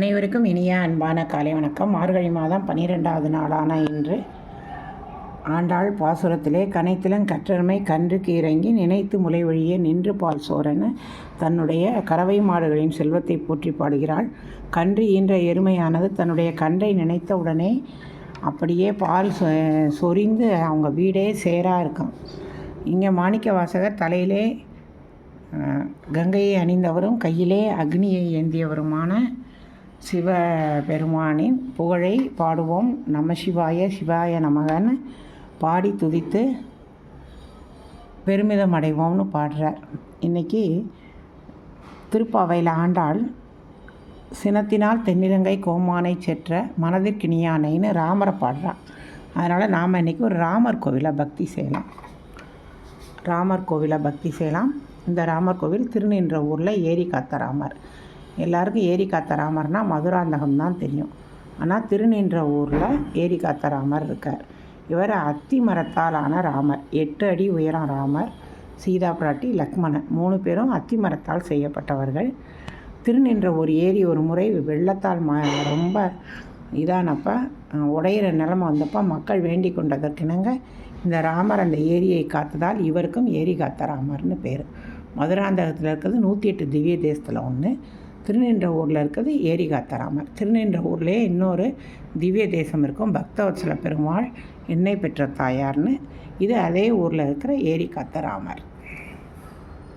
அனைவருக்கும் இனிய அன்பான காலை வணக்கம். மார்கழி மாதம் 12வது நாளான இன்று ஆண்டாள் பாசுரத்திலே கனைத்திலன் கற்றமை கன்றுக்கு இறங்கி நினைத்து முளை வழியே நின்று பால் சோரன்னு தன்னுடைய கறவை மாடுகளின் செல்வத்தை போற்றி பாடுகிறாள். கன்று ஈன்ற எருமையானது தன்னுடைய கன்றை நினைத்த உடனே அப்படியே பால் சொரிந்து அவங்க வீடே சேராக இருக்கும். இங்கே மாணிக்க வாசகர் தலையிலே கங்கையை அணிந்தவரும் கையிலே அக்னியை ஏந்தியவருமான சிவபெருமானின் புகழை பாடுவோம். நம சிவாய சிவாய நமகன்னு பாடி துதித்து பெருமிதம் அடைவோம்னு பாடுறார். இன்றைக்கி திருப்பாவையில் ஆண்டாள் சினத்தினால் தென்னிலங்கை கோமானை செற்ற மனதிற்கினியானைன்னு ராமரை பாடுறான். அதனால் நாம் இன்றைக்கி ஒரு ராமர் கோவிலை பக்தி செய்யலாம். இந்த ராமர் கோவில் திருநின்ற ஊரில் ஏரி காத்த ராமர். எல்லாருக்கும் ஏரி காத்த ராமர்னால் மதுராந்தகம் தான் தெரியும். ஆனால் திருநின்ற ஊரில் ஏரி காத்த ராமர் இருக்கார். இவர் அத்தி மரத்தால் ஆன ராமர். 8 அடி உயரம் ராமர், சீதா பிராட்டி, லக்ஷ்மணன் 3 பேரும் அத்தி மரத்தால் செய்யப்பட்டவர்கள். திருநின்ற ஒரு ஏரி ஒரு முறை வெள்ளத்தால் ரொம்ப இதானப்போ உடையிற நிலைமை வந்தப்போ மக்கள் வேண்டி கொண்டதற்கிணங்க இந்த ராமர் அந்த ஏரியை காத்ததால் இவருக்கும் ஏரி காத்த ராமர்னு பேர். மதுராந்தகத்தில் இருக்கிறது 108 திவ்ய தேசத்தில் ஒன்று, திருநின்ற ஊரில் இருக்கிறது ஏரி காத்த ராமர். திருநின்ற ஊர்லேயே இன்னொரு திவ்ய தேசம் இருக்கும், பக்தவத்சல பெருமாள் எண்ணெய் பெற்ற தாயார்னு. இது அதே ஊரில் இருக்கிற ஏரி காத்த ராமர்.